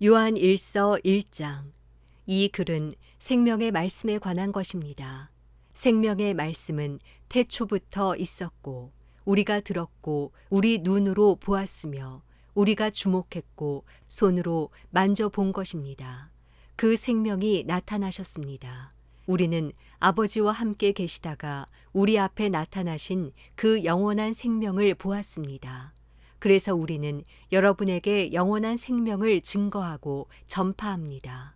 요한 1서 1장. 이 글은 생명의 말씀에 관한 것입니다. 생명의 말씀은 태초부터 있었고, 우리가 들었고, 우리 눈으로 보았으며, 우리가 주목했고, 손으로 만져본 것입니다. 그 생명이 나타나셨습니다. 우리는 아버지와 함께 계시다가 우리 앞에 나타나신 그 영원한 생명을 보았습니다. 그래서 우리는 여러분에게 영원한 생명을 증거하고 전파합니다.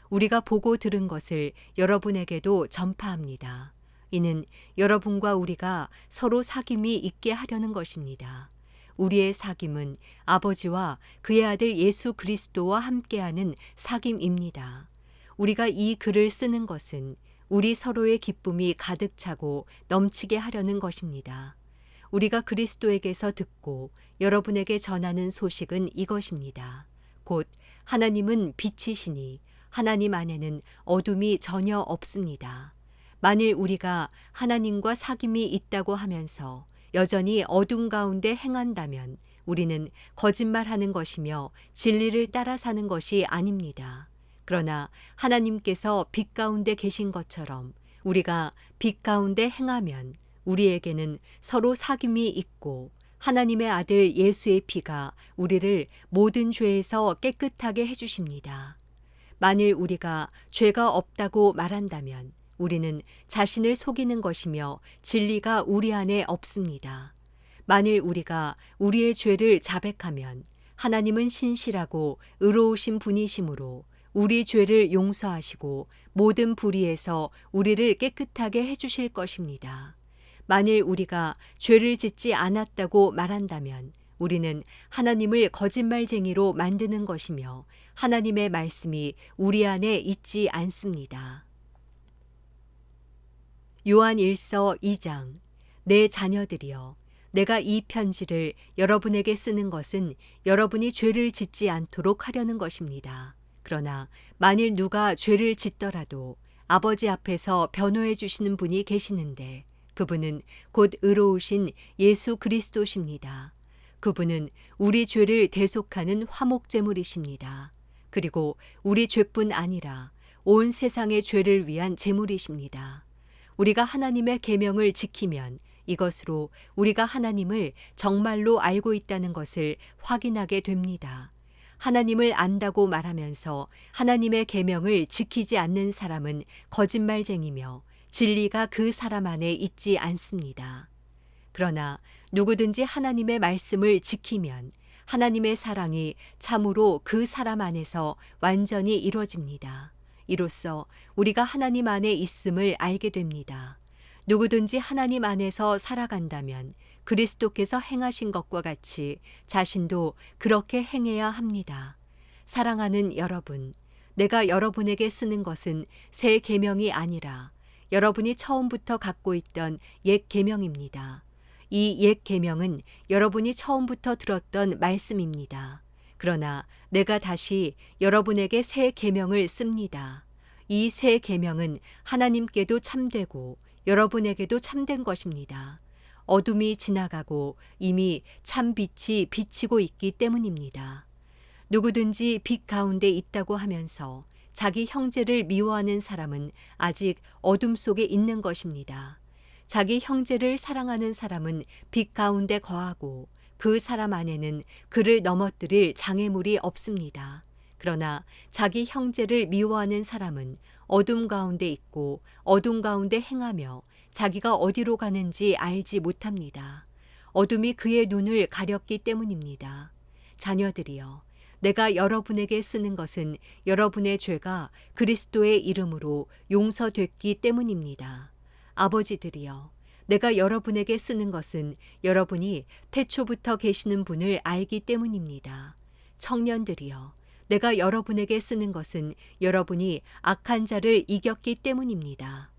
우리가 보고 들은 것을 여러분에게도 전파합니다. 이는 여러분과 우리가 서로 사귐이 있게 하려는 것입니다. 우리의 사귐은 아버지와 그의 아들 예수 그리스도와 함께하는 사귐입니다. 우리가 이 글을 쓰는 것은 우리 서로의 기쁨이 가득 차고 넘치게 하려는 것입니다. 우리가 그리스도에게서 듣고 여러분에게 전하는 소식은 이것입니다. 곧 하나님은 빛이시니 하나님 안에는 어둠이 전혀 없습니다. 만일 우리가 하나님과 사귐이 있다고 하면서 여전히 어둠 가운데 행한다면 우리는 거짓말하는 것이며 진리를 따라 사는 것이 아닙니다. 그러나 하나님께서 빛 가운데 계신 것처럼 우리가 빛 가운데 행하면 우리에게는 서로 사귐이 있고 하나님의 아들 예수의 피가 우리를 모든 죄에서 깨끗하게 해주십니다. 만일 우리가 죄가 없다고 말한다면 우리는 자신을 속이는 것이며 진리가 우리 안에 없습니다. 만일 우리가 우리의 죄를 자백하면 하나님은 신실하고 의로우신 분이시므로 우리 죄를 용서하시고 모든 불의에서 우리를 깨끗하게 해주실 것입니다. 만일 우리가 죄를 짓지 않았다고 말한다면 우리는 하나님을 거짓말쟁이로 만드는 것이며 하나님의 말씀이 우리 안에 있지 않습니다. 요한 1서 2장. 내 자녀들이여, 내가 이 편지를 여러분에게 쓰는 것은 여러분이 죄를 짓지 않도록 하려는 것입니다. 그러나 만일 누가 죄를 짓더라도 아버지 앞에서 변호해 주시는 분이 계시는데 그분은 곧 의로우신 예수 그리스도십니다. 그분은 우리 죄를 대속하는 화목제물이십니다. 그리고 우리 죄뿐 아니라 온 세상의 죄를 위한 제물이십니다. 우리가 하나님의 계명을 지키면 이것으로 우리가 하나님을 정말로 알고 있다는 것을 확인하게 됩니다. 하나님을 안다고 말하면서 하나님의 계명을 지키지 않는 사람은 거짓말쟁이며 진리가 그 사람 안에 있지 않습니다. 그러나 누구든지 하나님의 말씀을 지키면 하나님의 사랑이 참으로 그 사람 안에서 완전히 이루어집니다. 이로써 우리가 하나님 안에 있음을 알게 됩니다. 누구든지 하나님 안에서 살아간다면 그리스도께서 행하신 것과 같이 자신도 그렇게 행해야 합니다. 사랑하는 여러분, 내가 여러분에게 쓰는 것은 새 계명이 아니라 여러분이 처음부터 갖고 있던 옛 계명입니다. 이 옛 계명은 여러분이 처음부터 들었던 말씀입니다. 그러나 내가 다시 여러분에게 새 계명을 씁니다. 이 새 계명은 하나님께도 참되고 여러분에게도 참된 것입니다. 어둠이 지나가고 이미 참 빛이 비치고 있기 때문입니다. 누구든지 빛 가운데 있다고 하면서 자기 형제를 미워하는 사람은 아직 어둠 속에 있는 것입니다. 자기 형제를 사랑하는 사람은 빛 가운데 거하고 그 사람 안에는 그를 넘어뜨릴 장애물이 없습니다. 그러나 자기 형제를 미워하는 사람은 어둠 가운데 있고 어둠 가운데 행하며 자기가 어디로 가는지 알지 못합니다. 어둠이 그의 눈을 가렸기 때문입니다. 자녀들이여, 내가 여러분에게 쓰는 것은 여러분의 죄가 그리스도의 이름으로 용서됐기 때문입니다. 아버지들이여, 내가 여러분에게 쓰는 것은 여러분이 태초부터 계시는 분을 알기 때문입니다. 청년들이여, 내가 여러분에게 쓰는 것은 여러분이 악한 자를 이겼기 때문입니다.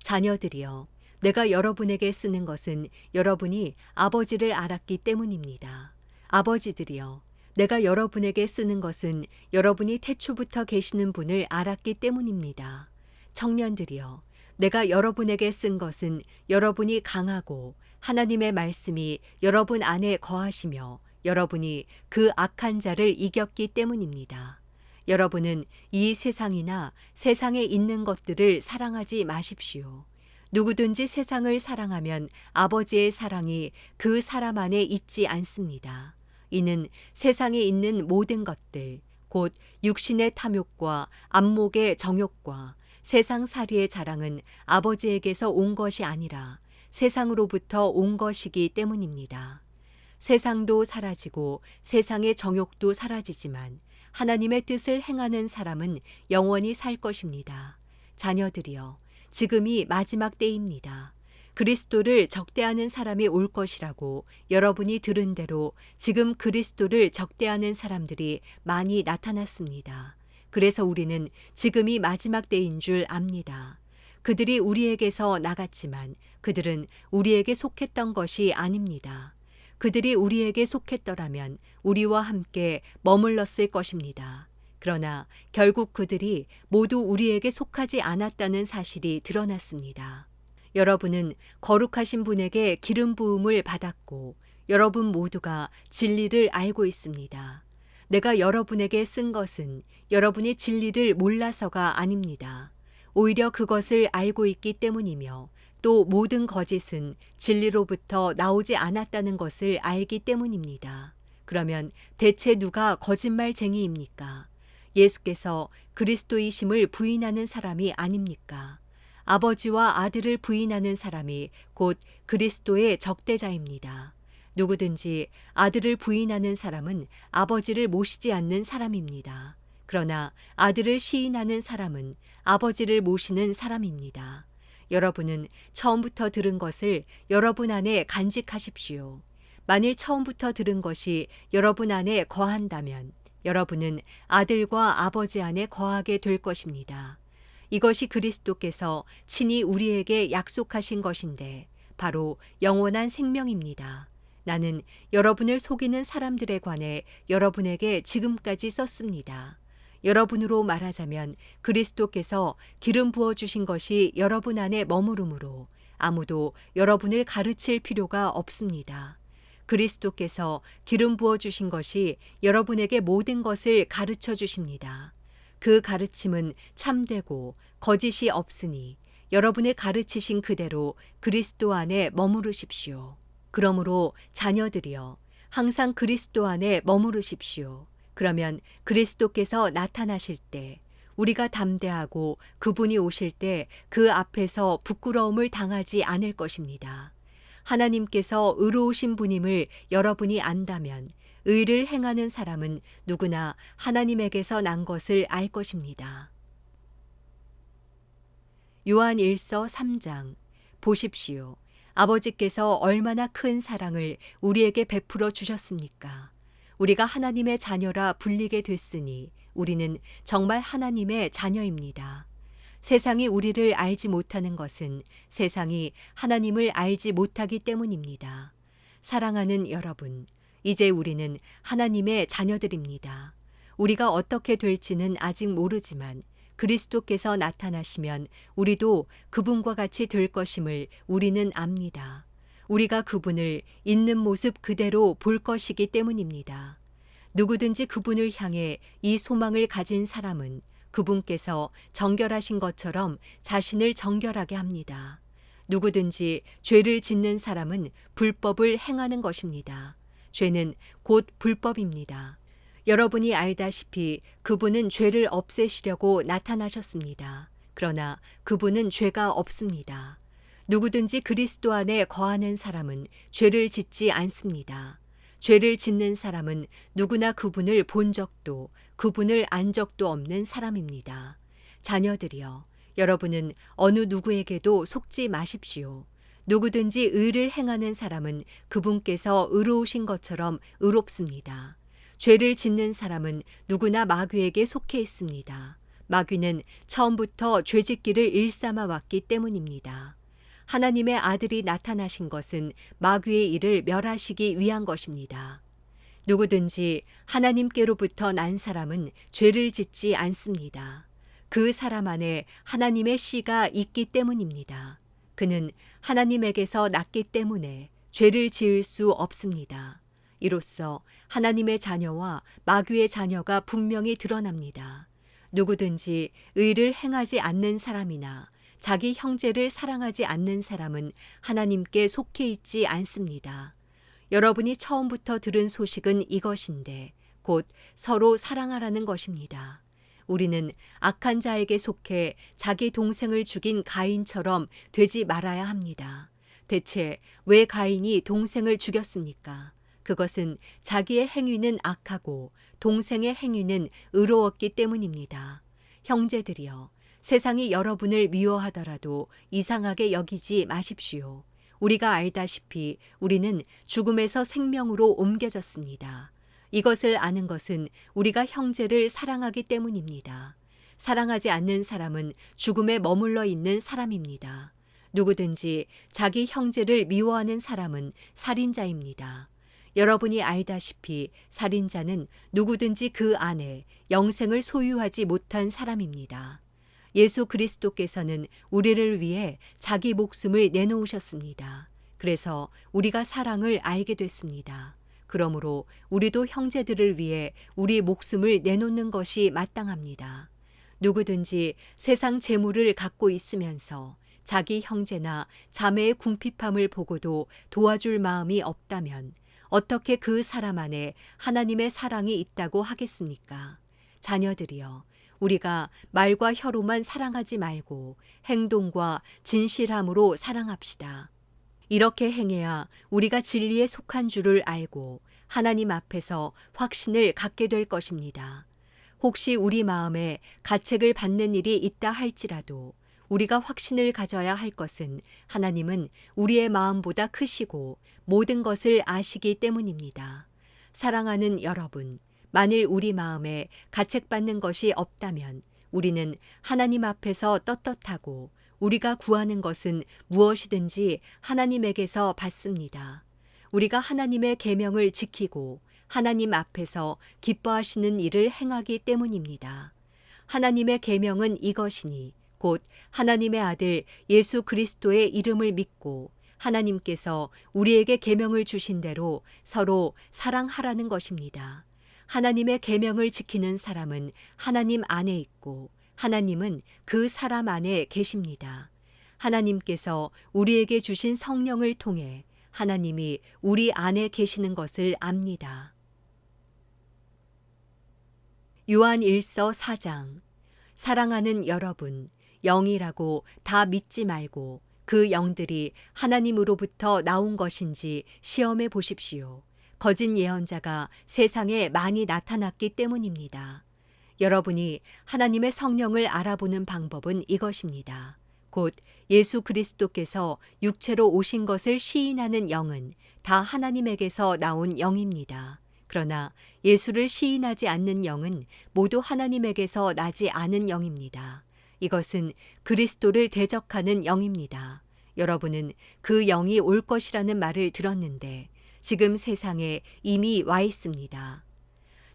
자녀들이여, 내가 여러분에게 쓰는 것은 여러분이 아버지를 알았기 때문입니다. 아버지들이여, 내가 여러분에게 쓰는 것은 여러분이 태초부터 계시는 분을 알았기 때문입니다. 청년들이여, 내가 여러분에게 쓴 것은 여러분이 강하고 하나님의 말씀이 여러분 안에 거하시며 여러분이 그 악한 자를 이겼기 때문입니다. 여러분은 이 세상이나 세상에 있는 것들을 사랑하지 마십시오. 누구든지 세상을 사랑하면 아버지의 사랑이 그 사람 안에 있지 않습니다. 이는 세상에 있는 모든 것들, 곧 육신의 탐욕과 안목의 정욕과 세상살이의 자랑은 아버지에게서 온 것이 아니라 세상으로부터 온 것이기 때문입니다. 세상도 사라지고 세상의 정욕도 사라지지만 하나님의 뜻을 행하는 사람은 영원히 살 것입니다. 자녀들이여, 지금이 마지막 때입니다. 그리스도를 적대하는 사람이 올 것이라고 여러분이 들은 대로 지금 그리스도를 적대하는 사람들이 많이 나타났습니다. 그래서 우리는 지금이 마지막 때인 줄 압니다. 그들이 우리에게서 나갔지만 그들은 우리에게 속했던 것이 아닙니다. 그들이 우리에게 속했더라면 우리와 함께 머물렀을 것입니다. 그러나 결국 그들이 모두 우리에게 속하지 않았다는 사실이 드러났습니다. 여러분은 거룩하신 분에게 기름 부음을 받았고 여러분 모두가 진리를 알고 있습니다. 내가 여러분에게 쓴 것은 여러분이 진리를 몰라서가 아닙니다. 오히려 그것을 알고 있기 때문이며 또 모든 거짓은 진리로부터 나오지 않았다는 것을 알기 때문입니다. 그러면 대체 누가 거짓말쟁이입니까? 예수께서 그리스도이심을 부인하는 사람이 아닙니까? 아버지와 아들을 부인하는 사람이 곧 그리스도의 적대자입니다. 누구든지 아들을 부인하는 사람은 아버지를 모시지 않는 사람입니다. 그러나 아들을 시인하는 사람은 아버지를 모시는 사람입니다. 여러분은 처음부터 들은 것을 여러분 안에 간직하십시오. 만일 처음부터 들은 것이 여러분 안에 거한다면 여러분은 아들과 아버지 안에 거하게 될 것입니다. 이것이 그리스도께서 친히 우리에게 약속하신 것인데 바로 영원한 생명입니다. 나는 여러분을 속이는 사람들에 관해 여러분에게 지금까지 썼습니다. 여러분으로 말하자면 그리스도께서 기름 부어 주신 것이 여러분 안에 머무르므로 아무도 여러분을 가르칠 필요가 없습니다. 그리스도께서 기름 부어 주신 것이 여러분에게 모든 것을 가르쳐 주십니다. 그 가르침은 참되고 거짓이 없으니 여러분을 가르치신 그대로 그리스도 안에 머무르십시오. 그러므로 자녀들이여, 항상 그리스도 안에 머무르십시오. 그러면 그리스도께서 나타나실 때 우리가 담대하고 그분이 오실 때 그 앞에서 부끄러움을 당하지 않을 것입니다. 하나님께서 의로우신 분임을 여러분이 안다면 의를 행하는 사람은 누구나 하나님에게서 난 것을 알 것입니다. 요한 1서 3장. 보십시오. 아버지께서 얼마나 큰 사랑을 우리에게 베풀어 주셨습니까? 우리가 하나님의 자녀라 불리게 됐으니 우리는 정말 하나님의 자녀입니다. 세상이 우리를 알지 못하는 것은 세상이 하나님을 알지 못하기 때문입니다. 사랑하는 여러분, 이제 우리는 하나님의 자녀들입니다. 우리가 어떻게 될지는 아직 모르지만 그리스도께서 나타나시면 우리도 그분과 같이 될 것임을 우리는 압니다. 우리가 그분을 있는 모습 그대로 볼 것이기 때문입니다. 누구든지 그분을 향해 이 소망을 가진 사람은 그분께서 정결하신 것처럼 자신을 정결하게 합니다. 누구든지 죄를 짓는 사람은 불법을 행하는 것입니다. 죄는 곧 불법입니다. 여러분이 알다시피 그분은 죄를 없애시려고 나타나셨습니다. 그러나 그분은 죄가 없습니다. 누구든지 그리스도 안에 거하는 사람은 죄를 짓지 않습니다. 죄를 짓는 사람은 누구나 그분을 본 적도 그분을 안 적도 없는 사람입니다. 자녀들이여, 여러분은 어느 누구에게도 속지 마십시오. 누구든지 의를 행하는 사람은 그분께서 의로우신 것처럼 의롭습니다. 죄를 짓는 사람은 누구나 마귀에게 속해 있습니다. 마귀는 처음부터 죄짓기를 일삼아 왔기 때문입니다. 하나님의 아들이 나타나신 것은 마귀의 일을 멸하시기 위한 것입니다. 누구든지 하나님께로부터 난 사람은 죄를 짓지 않습니다. 그 사람 안에 하나님의 씨가 있기 때문입니다. 그는 하나님에게서 났기 때문에 죄를 지을 수 없습니다. 이로써 하나님의 자녀와 마귀의 자녀가 분명히 드러납니다. 누구든지 의를 행하지 않는 사람이나 자기 형제를 사랑하지 않는 사람은 하나님께 속해 있지 않습니다. 여러분이 처음부터 들은 소식은 이것인데 곧 서로 사랑하라는 것입니다. 우리는 악한 자에게 속해 자기 동생을 죽인 가인처럼 되지 말아야 합니다. 대체 왜 가인이 동생을 죽였습니까? 그것은 자기의 행위는 악하고 동생의 행위는 의로웠기 때문입니다. 형제들이여, 세상이 여러분을 미워하더라도 이상하게 여기지 마십시오. 우리가 알다시피 우리는 죽음에서 생명으로 옮겨졌습니다. 이것을 아는 것은 우리가 형제를 사랑하기 때문입니다. 사랑하지 않는 사람은 죽음에 머물러 있는 사람입니다. 누구든지 자기 형제를 미워하는 사람은 살인자입니다. 여러분이 알다시피 살인자는 누구든지 그 안에 영생을 소유하지 못한 사람입니다. 예수 그리스도께서는 우리를 위해 자기 목숨을 내놓으셨습니다. 그래서 우리가 사랑을 알게 됐습니다. 그러므로 우리도 형제들을 위해 우리 목숨을 내놓는 것이 마땅합니다. 누구든지 세상 재물을 갖고 있으면서 자기 형제나 자매의 궁핍함을 보고도 도와줄 마음이 없다면 어떻게 그 사람 안에 하나님의 사랑이 있다고 하겠습니까? 자녀들이여, 우리가 말과 혀로만 사랑하지 말고 행동과 진실함으로 사랑합시다. 이렇게 행해야 우리가 진리에 속한 줄을 알고 하나님 앞에서 확신을 갖게 될 것입니다. 혹시 우리 마음에 가책을 받는 일이 있다 할지라도 우리가 확신을 가져야 할 것은 하나님은 우리의 마음보다 크시고 모든 것을 아시기 때문입니다. 사랑하는 여러분, 만일 우리 마음에 가책받는 것이 없다면 우리는 하나님 앞에서 떳떳하고 우리가 구하는 것은 무엇이든지 하나님에게서 받습니다. 우리가 하나님의 계명을 지키고 하나님 앞에서 기뻐하시는 일을 행하기 때문입니다. 하나님의 계명은 이것이니 곧 하나님의 아들 예수 그리스도의 이름을 믿고 하나님께서 우리에게 계명을 주신 대로 서로 사랑하라는 것입니다. 하나님의 계명을 지키는 사람은 하나님 안에 있고 하나님은 그 사람 안에 계십니다. 하나님께서 우리에게 주신 성령을 통해 하나님이 우리 안에 계시는 것을 압니다. 요한 1서 4장. 사랑하는 여러분, 영이라고 다 믿지 말고 그 영들이 하나님으로부터 나온 것인지 시험해 보십시오. 거짓 예언자가 세상에 많이 나타났기 때문입니다. 여러분이 하나님의 성령을 알아보는 방법은 이것입니다. 곧 예수 그리스도께서 육체로 오신 것을 시인하는 영은 다 하나님에게서 나온 영입니다. 그러나 예수를 시인하지 않는 영은 모두 하나님에게서 나지 않은 영입니다. 이것은 그리스도를 대적하는 영입니다. 여러분은 그 영이 올 것이라는 말을 들었는데 지금 세상에 이미 와 있습니다.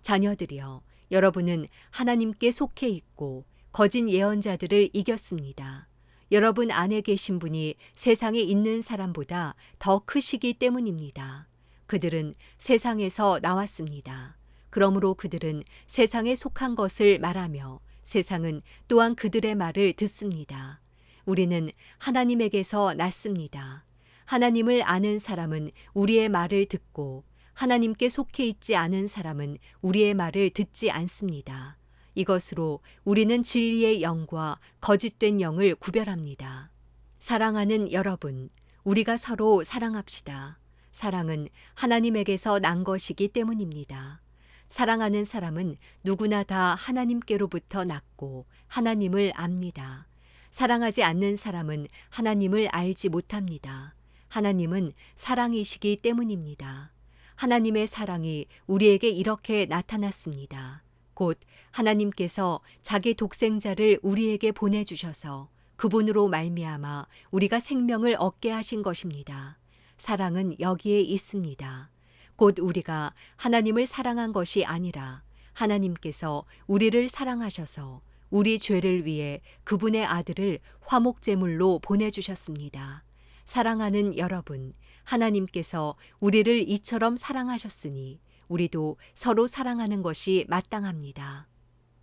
자녀들이여, 여러분은 하나님께 속해 있고 거짓 예언자들을 이겼습니다. 여러분 안에 계신 분이 세상에 있는 사람보다 더 크시기 때문입니다. 그들은 세상에서 나왔습니다. 그러므로 그들은 세상에 속한 것을 말하며 세상은 또한 그들의 말을 듣습니다. 우리는 하나님에게서 났습니다. 하나님을 아는 사람은 우리의 말을 듣고 하나님께 속해 있지 않은 사람은 우리의 말을 듣지 않습니다. 이것으로 우리는 진리의 영과 거짓된 영을 구별합니다. 사랑하는 여러분, 우리가 서로 사랑합시다. 사랑은 하나님에게서 난 것이기 때문입니다. 사랑하는 사람은 누구나 다 하나님께로부터 났고 하나님을 압니다. 사랑하지 않는 사람은 하나님을 알지 못합니다. 하나님은 사랑이시기 때문입니다. 하나님의 사랑이 우리에게 이렇게 나타났습니다. 곧 하나님께서 자기 독생자를 우리에게 보내주셔서 그분으로 말미암아 우리가 생명을 얻게 하신 것입니다. 사랑은 여기에 있습니다. 곧 우리가 하나님을 사랑한 것이 아니라 하나님께서 우리를 사랑하셔서 우리 죄를 위해 그분의 아들을 화목제물로 보내주셨습니다. 사랑하는 여러분, 하나님께서 우리를 이처럼 사랑하셨으니 우리도 서로 사랑하는 것이 마땅합니다.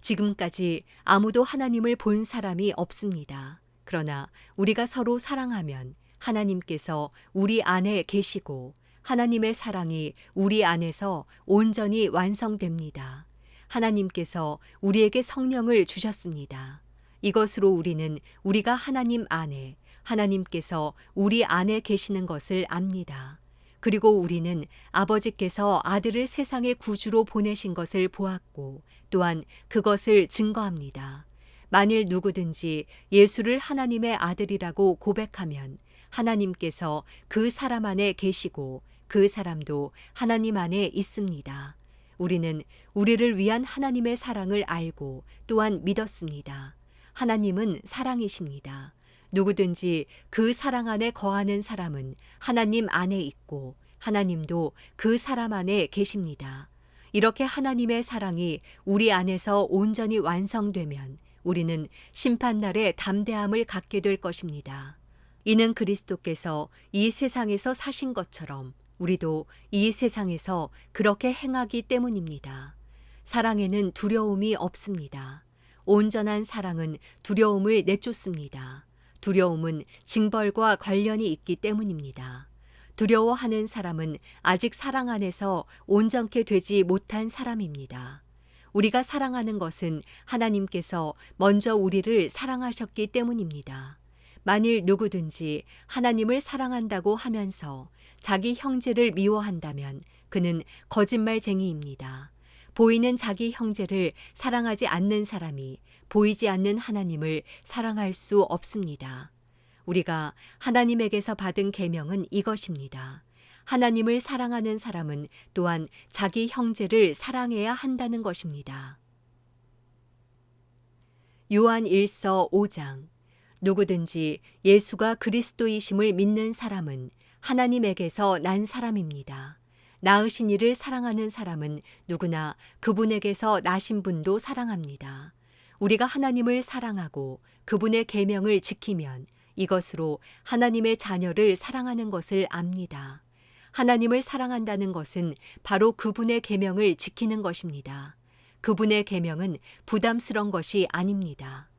지금까지 아무도 하나님을 본 사람이 없습니다. 그러나 우리가 서로 사랑하면 하나님께서 우리 안에 계시고 하나님의 사랑이 우리 안에서 온전히 완성됩니다. 하나님께서 우리에게 성령을 주셨습니다. 이것으로 우리는 우리가 하나님 안에, 하나님께서 우리 안에 계시는 것을 압니다. 그리고 우리는 아버지께서 아들을 세상의 구주로 보내신 것을 보았고 또한 그것을 증거합니다. 만일 누구든지 예수를 하나님의 아들이라고 고백하면 하나님께서 그 사람 안에 계시고 그 사람도 하나님 안에 있습니다. 우리는 우리를 위한 하나님의 사랑을 알고 또한 믿었습니다. 하나님은 사랑이십니다. 누구든지 그 사랑 안에 거하는 사람은 하나님 안에 있고 하나님도 그 사람 안에 계십니다. 이렇게 하나님의 사랑이 우리 안에서 온전히 완성되면 우리는 심판날에 담대함을 갖게 될 것입니다. 이는 그리스도께서 이 세상에서 사신 것처럼 우리도 이 세상에서 그렇게 행하기 때문입니다. 사랑에는 두려움이 없습니다. 온전한 사랑은 두려움을 내쫓습니다. 두려움은 징벌과 관련이 있기 때문입니다. 두려워하는 사람은 아직 사랑 안에서 온전케 되지 못한 사람입니다. 우리가 사랑하는 것은 하나님께서 먼저 우리를 사랑하셨기 때문입니다. 만일 누구든지 하나님을 사랑한다고 하면서 자기 형제를 미워한다면 그는 거짓말쟁이입니다. 보이는 자기 형제를 사랑하지 않는 사람이 보이지 않는 하나님을 사랑할 수 없습니다. 우리가 하나님에게서 받은 계명은 이것입니다. 하나님을 사랑하는 사람은 또한 자기 형제를 사랑해야 한다는 것입니다. 요한 1서 5장. 누구든지 예수가 그리스도이심을 믿는 사람은 하나님에게서 난 사람입니다. 낳으신 이를 사랑하는 사람은 누구나 그분에게서 나신 분도 사랑합니다. 우리가 하나님을 사랑하고 그분의 계명을 지키면 이것으로 하나님의 자녀를 사랑하는 것을 압니다. 하나님을 사랑한다는 것은 바로 그분의 계명을 지키는 것입니다. 그분의 계명은 부담스러운 것이 아닙니다.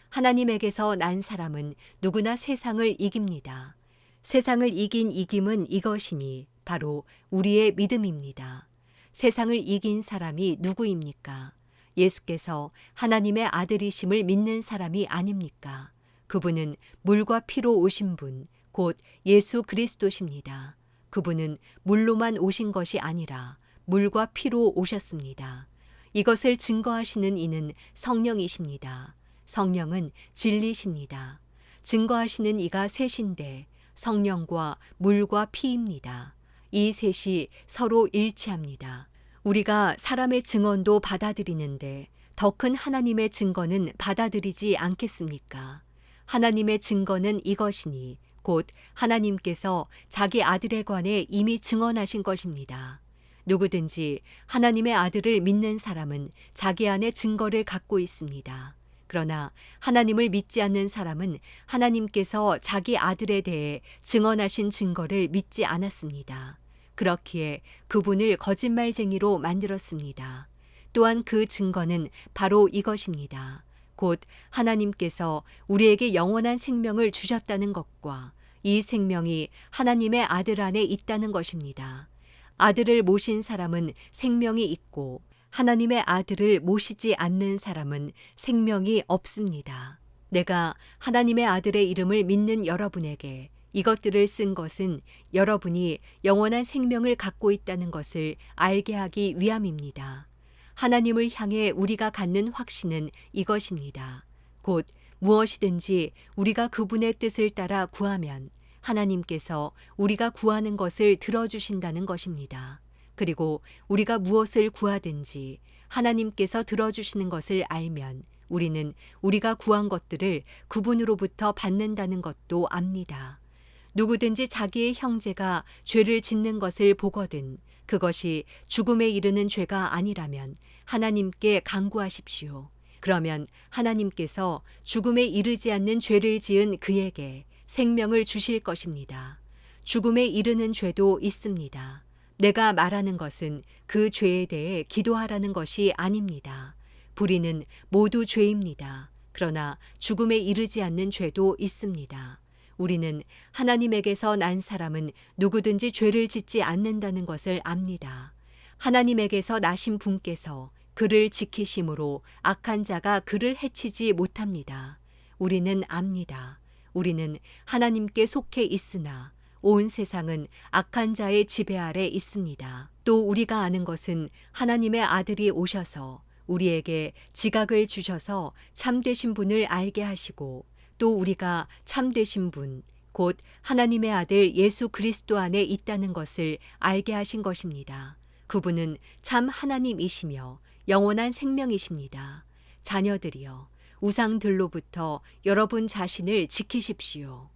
하나님에게서 난 사람은 누구나 세상을 이깁니다. 세상을 이긴 이김은 이것이니 바로 우리의 믿음입니다. 세상을 이긴 사람이 누구입니까? 예수께서 하나님의 아들이심을 믿는 사람이 아닙니까? 그분은 물과 피로 오신 분, 곧 예수 그리스도십니다. 그분은 물로만 오신 것이 아니라 물과 피로 오셨습니다. 이것을 증거하시는 이는 성령이십니다. 성령은 진리십니다. 증거하시는 이가 셋인데 성령과 물과 피입니다. 이 셋이 서로 일치합니다. 우리가 사람의 증언도 받아들이는데 더 큰 하나님의 증거는 받아들이지 않겠습니까? 하나님의 증거는 이것이니 곧 하나님께서 자기 아들에 관해 이미 증언하신 것입니다. 누구든지 하나님의 아들을 믿는 사람은 자기 안에 증거를 갖고 있습니다. 그러나 하나님을 믿지 않는 사람은 하나님께서 자기 아들에 대해 증언하신 증거를 믿지 않았습니다. 그렇기에 그분을 거짓말쟁이로 만들었습니다. 또한 그 증거는 바로 이것입니다. 곧 하나님께서 우리에게 영원한 생명을 주셨다는 것과 이 생명이 하나님의 아들 안에 있다는 것입니다. 아들을 모신 사람은 생명이 있고 하나님의 아들을 모시지 않는 사람은 생명이 없습니다. 내가 하나님의 아들의 이름을 믿는 여러분에게 이것들을 쓴 것은 여러분이 영원한 생명을 갖고 있다는 것을 알게 하기 위함입니다. 하나님을 향해 우리가 갖는 확신은 이것입니다. 곧 무엇이든지 우리가 그분의 뜻을 따라 구하면 하나님께서 우리가 구하는 것을 들어주신다는 것입니다. 그리고 우리가 무엇을 구하든지 하나님께서 들어주시는 것을 알면 우리는 우리가 구한 것들을 그분으로부터 받는다는 것도 압니다. 누구든지 자기의 형제가 죄를 짓는 것을 보거든 그것이 죽음에 이르는 죄가 아니라면 하나님께 간구하십시오. 그러면 하나님께서 죽음에 이르지 않는 죄를 지은 그에게 생명을 주실 것입니다. 죽음에 이르는 죄도 있습니다. 내가 말하는 것은 그 죄에 대해 기도하라는 것이 아닙니다. 불의는 모두 죄입니다. 그러나 죽음에 이르지 않는 죄도 있습니다. 우리는 하나님에게서 난 사람은 누구든지 죄를 짓지 않는다는 것을 압니다. 하나님에게서 나신 분께서 그를 지키심으로 악한 자가 그를 해치지 못합니다. 우리는 압니다. 우리는 하나님께 속해 있으나 온 세상은 악한 자의 지배 아래 있습니다. 또 우리가 아는 것은 하나님의 아들이 오셔서 우리에게 지각을 주셔서 참되신 분을 알게 하시고 또 우리가 참되신 분, 곧 하나님의 아들 예수 그리스도 안에 있다는 것을 알게 하신 것입니다. 그분은 참 하나님이시며 영원한 생명이십니다. 자녀들이여, 우상들로부터 여러분 자신을 지키십시오.